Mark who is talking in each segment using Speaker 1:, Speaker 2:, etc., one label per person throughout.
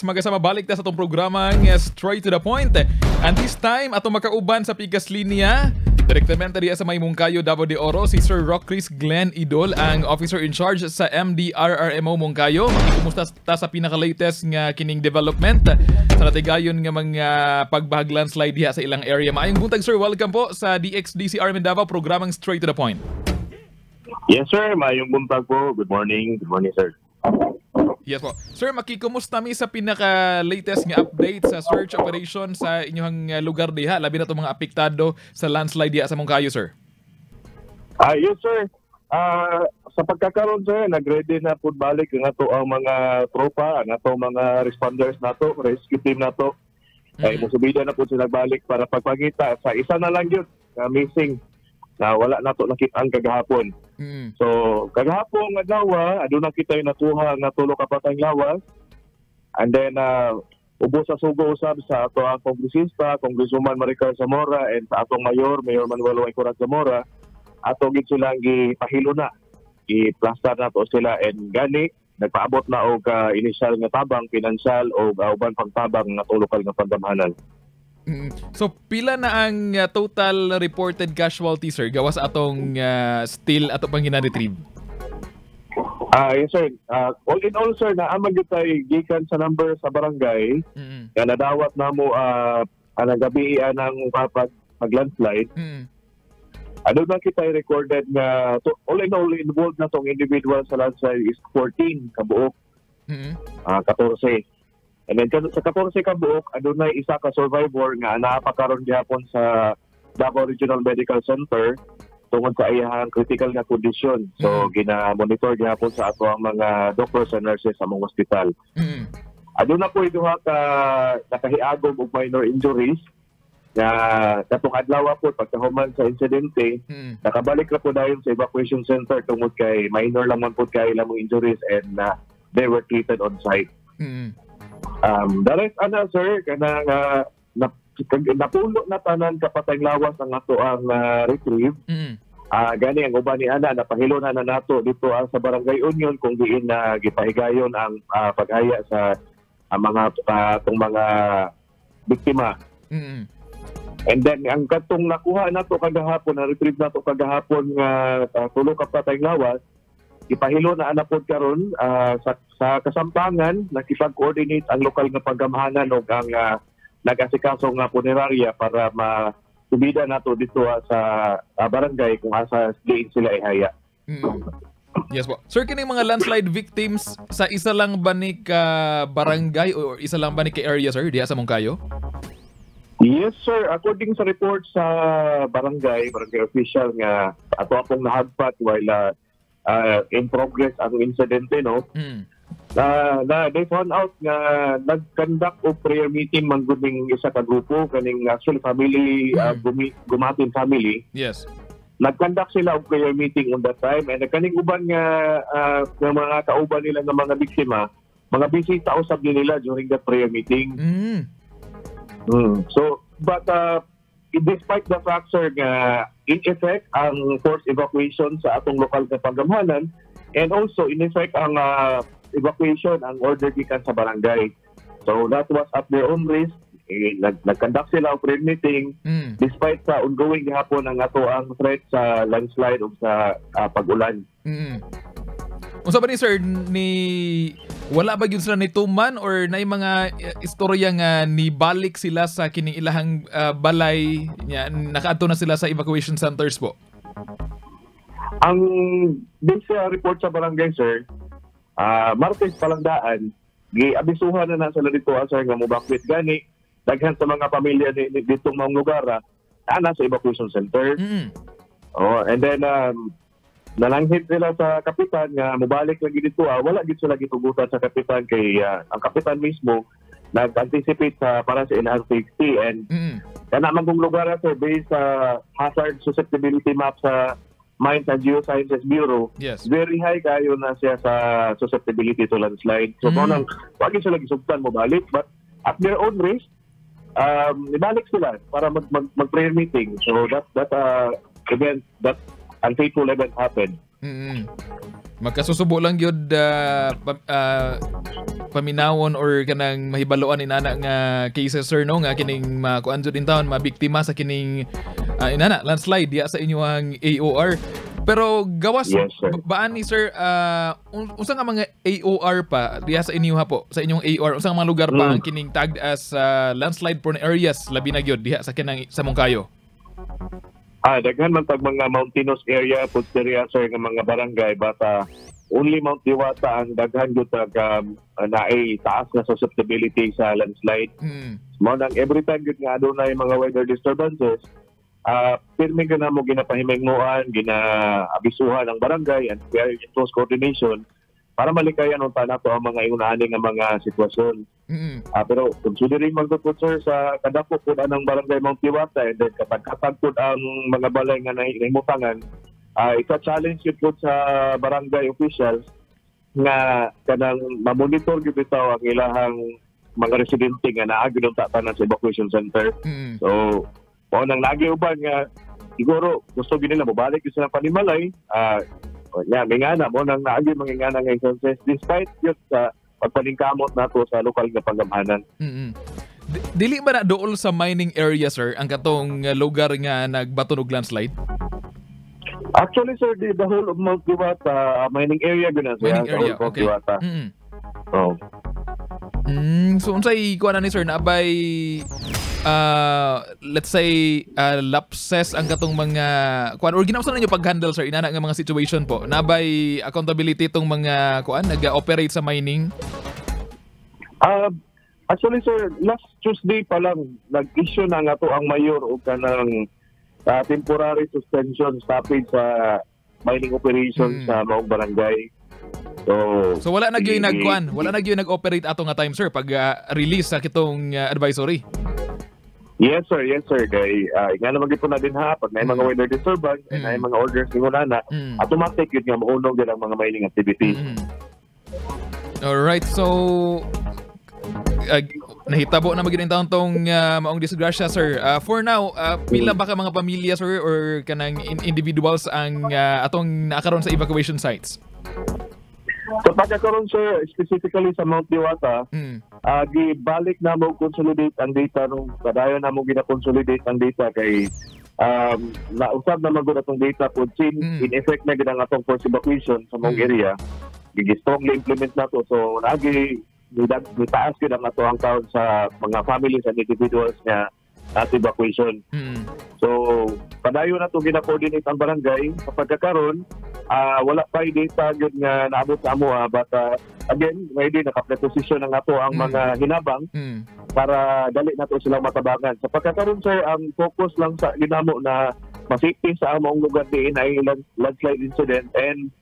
Speaker 1: Magasama balik na sa itong programang Straight to the Point. And this time, atong makauban sa pikas linya, direktamente diya sa may Mungkayo, Davao de Oro, si Sir Rock Chris Glenn Idol, ang officer in charge sa MDRRMO Mungkayo. Makikumusta ta sa pinaka-latest nga kining development sa natigayon nga mga pagbahag landslide diya sa ilang area. Maayong buntag, sir. Welcome po sa DXDCR Davao, programang Straight to the Point.
Speaker 2: Yes, sir. Maayong buntag po. Good morning. Good morning, sir.
Speaker 1: Yes po. Sir, makikumusta mi sa pinaka-latest nga update sa search operation sa inyong lugar diha, labi na itong mga apektado sa landslide diha sa Mungkayo, sir?
Speaker 2: Yes, sir. Sa pagkakaroon, sir, nag-ready na po balik nga to ang mga tropa, nga to mga responders na to, rescue team na to. Ay, musubida na po sila balik para pagpagita. Sa isa na lang yun, missing, na wala na to nakita ang kagahapon. So, kagahapon nga lawa, adun na kita yung natuha nga tulo ka patang lawas. And then, ubos sa sugo usab sa ato ang kongresista, Congresswoman Maricar Zamora, and sa atong Mayor Manuel Waycorat Zamora, ato gid silang gipahilo na. I-plaster na to sila, and gani, nagpaabot na og initial nga tabang, pinansyal, o uban pang tabang nga lokal nga pagdamhanan.
Speaker 1: So, pila na ang total reported casualty, sir, gawas atong still ato pang gina-retrieve?
Speaker 2: Yes, sir. All in all, sir, naamag yun tayo gikan sa number sa barangay na nadawat na mo ang gabi ng pag-landslide. Ano na kita recorded nga, all in all, involved na tong individual sa landslide is 14 kabuok, 14. And then sa 14 ka buok, adunay isa ka survivor nga napakaron gihapon sa Davao Regional Medical Center tungod sa iyang critical nga kondisyon. So gina-monitor gihapon sa ato ang mga doctors and nurses sa mga hospital. Aduna po duha ka nakahiagom og minor injuries nga katong adlaw po pagkahuman sa insidente, nakabalik na po dayon sa evacuation center tungod kay minor lang man po kay ilang injuries, and they were treated on site. The rest, sir, kanang napulo na tanan kapatay lawas ang ato ang retrieve. Gani ang uban ni ana napahilo na nato dito sa Barangay Union kung diin na gipahigayon ang paghaya sa tong mga biktima. And then ang katong nakuha nato kagahapon, na retrieve nato kagahapon nga tulo kapatay lawas, ipahilo na anapod karon sa kasamtangan, nakipag-coordinate ang lokal nga paggamhanan o ang nag-asikaso nga punerarya para masubida nato dito sa barangay kung asa diin sila ihaya.
Speaker 1: Yes po. Sir, kining mga landslide victims sa isa lang ba ni ka barangay o isa lang ba ni ka area, sir, diha sa Mungkayo?
Speaker 2: Yes, sir. According sa report sa barangay official nga ato akong nahagpat while in progress ang insidente, no? They found out nga nag-conduct of prayer meeting man gud ning isa ka grupo kaning actually family, Gumatin family.
Speaker 1: Yes.
Speaker 2: Nag-conduct sila og prayer meeting on that time, and kaning uban nga mga kauban nila nga mga biktima, mga bisita usab nila during the prayer meeting. So, but despite the fact, sir, nga in effect ang forced evacuation sa atong lokal na paggamhanan, and also in effect ang evacuation ang order gikan sa barangay. So that was at their own risk. Nag-conduct sila ang prayer meeting despite sa ongoing gihapon ang ato ang threat sa landslide o sa pag-ulan.
Speaker 1: Unsa ba ni sir, ni wala ba gyud sila nituman or nay mga istorya nga nibalik sila sa kining ilahang balay nya nakaadto na sila sa evacuation centers po?
Speaker 2: Ang based sa report sa barangay, sir, Martes palangdaan, giabisuhan na sila dito, sir, nga mobakwit gani daghan sa mga pamilya dito mga lugar ana sa evacuation center. And then nalanghit sila sa kapitan nga mobalik lagi dito, wala gid sila gitugutan sa kapitan kay ang kapitan mismo nag-anticipate para sa enhanced safety, and kana man kung lugar sa based sa hazard susceptibility map sa Mines and Geosciences Bureau.
Speaker 1: Yes.
Speaker 2: Very high kayo na siya sa susceptibility to landslide. So kung wag sila gisugtan mobalik, but at their own risk ibalik sila para mag-prayer meeting. So that event, that unfaithful event happened.
Speaker 1: Magkasusubo lang yun paminawon or kanang mahibaloan inana nga cases sir no nga kining makuan jud in town mabiktima sa kining inana landslide diya sa inyong AOR. Pero gawas
Speaker 2: Yes, sir.
Speaker 1: baan ni sir unsa nga mga AOR pa diya sa inyo ha po sa inyong AOR unsa nga mga lugar pa ang kining tagged as landslide prone areas labi na gyud diha sa kinang sa Moncayo?
Speaker 2: Daghan man tag mga mountainous area pud diriya sir nga mga barangay bata only Mount Diwata ang daghan gyud tag naay taas na susceptibility sa landslide. Mao nang every time gyud nga adunay mga weather disturbances, pirmi ka na mo ginapahimengmuan, ginaabisuhan ang barangay and very close coordination para malikayan unta nato ang mga iunaani nga mga sitwasyon. Pero considering magdukot sir sa kadako pud anang barangay Mount Diwata and then katag pud ang mga balay nga nahimutangan, ita challenge yun po sa barangay officials nga kanang mamonitor gyud bitaw ang ilahang mga residente nga naa gyud ang tatanan sa evacuation center. So mao nang nagiuban nga siguro gusto gyud nila mobalik gyud sila panimalay. Mingana mo nang naagi mangingana nga instances despite yun sa pagpaningkamot nato sa lokal nga paggamhanan.
Speaker 1: Dili ba na dool sa mining area sir ang katong lugar nga nagbaton og landslide?
Speaker 2: Actually, sir, the whole of Mount Diwata, mining area gina siya.
Speaker 1: Mining area,
Speaker 2: Mount
Speaker 1: okay.
Speaker 2: Diwata. Oh.
Speaker 1: So, unsay kuha na ni sir, naabay, let's say, lapses ang katong mga, kuha, or ginausan ninyo pag-handle, sir, inana nga mga situation po. Naabay accountability itong mga, kuha, nag-operate sa mining?
Speaker 2: Actually, sir, last Tuesday pa lang, nag-issue na nga to ang mayor o kanang temporary suspension stoppage sa mining operations sa maong barangay. So
Speaker 1: wala na gyud nagkuan, wala na gyud nag-operate ato nga time sir pag release sa kitong advisory.
Speaker 2: Yes sir. Kay nga naman gyud po na din ha pag may mga weather disturbance and may mga orders ninguna na automatic yun nga maunong gyud ang mga mining activities.
Speaker 1: Alright, so nahitabo na magiging taon tong maong disgrasya sir. For now, pila ba ka mga pamilya sir or kanang individuals ang atong naakaroon sa evacuation sites?
Speaker 2: So pagkakaroon sir, specifically sa Mount Diwata, gibalik na mo consolidate ang data nung padayon na mo gina-consolidate ang data kay nausab na magud atong data po in effect na gid ang atong force evacuation sa mong area. Strongly implement na to. So nitaas yun ang ato ang count sa mga families and individuals nga at evacuation. So, padayon na ito gina-coordinate ang barangay. Sa pagkakaroon, wala pa yung data yun nga naabot sa amo. But again, maybe nakapreposisyon ng ato ang mga hinabang para dali na ito silang matabangan. Sa pagkakaroon, sir, ang focus lang sa ginamo na masipin sa among lugar din ay landslide incident and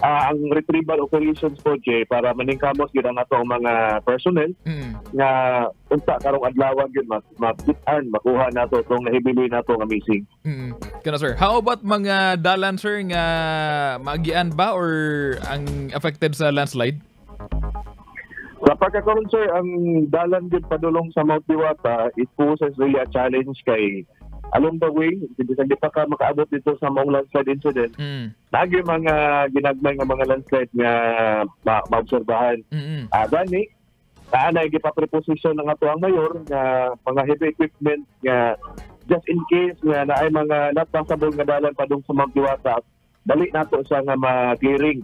Speaker 2: ang retrieval operations po para maningkamos gid ang ato mga personnel nga unta karong adlaw gyud makitaan makuha nato tong nahibili nato nga missing.
Speaker 1: Kana sir, how about mga dalan sir nga maagian ba or ang affected sa landslide?
Speaker 2: Sa pagkakaroon sir, ang dalan gyud padulong sa Mount Diwata, it poses really a challenge kay along the way, hindi pa ka makaabot dito sa maong landslide incident. Lagi mga ginagmay nga mga landslide nga maobserbahan. Gani, naanay gipa-preposition ng ato ang mayor nga mga heavy equipment nga just in case nga naay mga not passable nga dalan padung sa Mount Diwata, dali nato sa nga ma-clearing.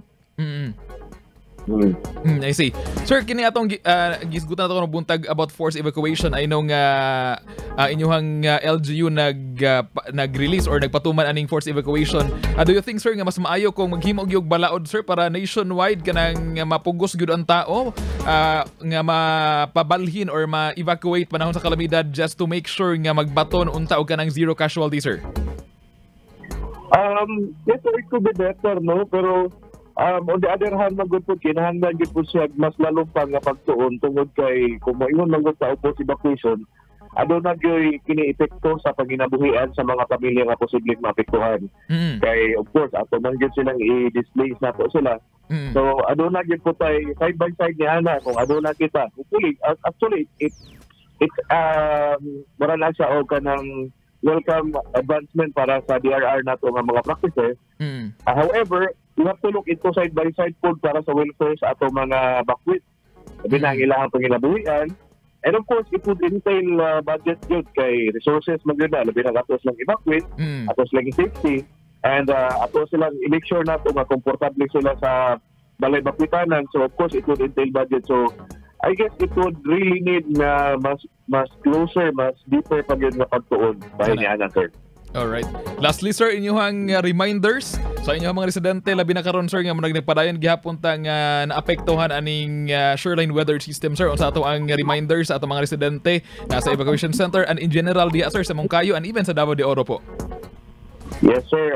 Speaker 1: I see. Sir, kini atong gisgutan nato ng buntag about forced evacuation. I know nga inyong LGU nag-release or nagpatuman aning forced evacuation. Do you think sir nga mas maayo kung maghimo gyud balaod sir para nationwide kanang mapugos gyud ang tao nga mapabalhin or ma-evacuate panahon sa kalamidad just to make sure nga magbaton unta og kanang zero casualty sir?
Speaker 2: Yes, sir, it could be better, no? Pero on the other hand, magod po, kinahanglan gid po siya mas lalo pa nga pagtuon tungod kay kung moingon magod sa forced evacuation, aduna gyud kini-epekto sa panginabuhian sa mga pamilya nga posibleng maapektuhan. Kay of course, ato man gyud silang i-displace na po sila. So aduna gyud po tay side by side ni ana kung aduna kita. Actually, it's mura na siya og kanang welcome advancement para sa DRR nato nga mga practices. However, we have to look into side by side po para sa welfare sa ato mga bakwit. Sabi na ang ilang panginabuhian. And of course, it would entail budget yun kay resources maganda. Labi na atos lang i-bakwit, atos lang i-safety, and atos silang i-make sure na ito komportable sila sa balay bakwitanan. So of course, it would entail budget. So I guess it would really need na mas closer, mas deeper pag yun na pagtuon dahil niya na, sir.
Speaker 1: Alright. Lastly, sir, inyong reminders sa inyong mga residente, labi na karon, sir, nga nagpadayon gihapon ta nga naapektuhan aning Shoreline Weather System, sir. Unsa ato ang reminders sa ato mga residente sa evacuation center and in general diya, sir, sa Moncayo and even sa Davao de Oro po?
Speaker 2: Yes, sir.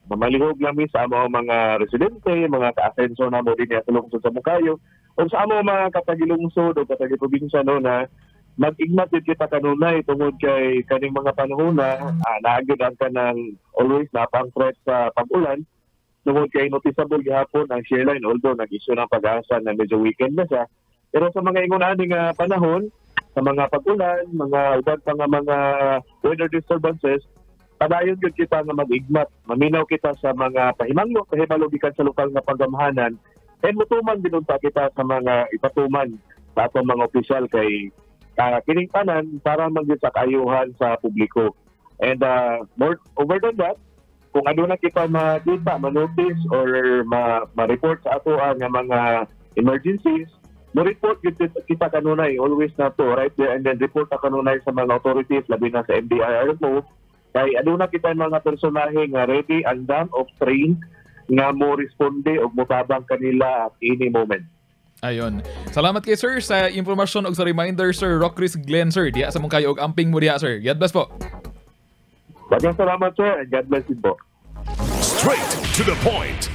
Speaker 2: Mamalihog namin sa mga residente, mga ka-asenso na mo din sa lungsod sa Moncayo, o sa mga katagilungsod o katagipobinsa no, na mag-igmat din kita kanunay tungod kay kaning mga panahon na naagad ka ng always napang threat sa pag-ulan tungod kay noticeable gihapon ang Shoreline, although nag-issue ng pag-asa na medyo weekend na siya. Pero sa mga ingunaning panahon, sa mga pag-ulan, mga ubang pa nga mga weather disturbances, padayon yun kita nga mag-igmat. Maminaw kita sa mga pahimanglo gikan sa lokal nga paggamhanan, and mutuman binunta kita sa mga ipatuman sa atong mga opisyal kay kining tanan para maging sa kaayuhan sa publiko. And more over than that, kung ano na kita makita, ma-notice or ma-report sa ato nga mga emergencies, mo-report kita kanunay, always na to, right there, and then report na kanunay sa mga authorities, labi na sa MDRR mo, kay ano na kita mga personahe nga ready, andam, of trained, nga mo responde o mutabang kanila at any moment.
Speaker 1: Ayon. Salamat kay sir sa impormasyon o sa reminder, Sir Rockris Glenn, sir. Diya sa mong kayo og amping mo diya, sir. God bless po.
Speaker 2: Maraming salamat, sir, and God bless you po.
Speaker 3: Straight to the point.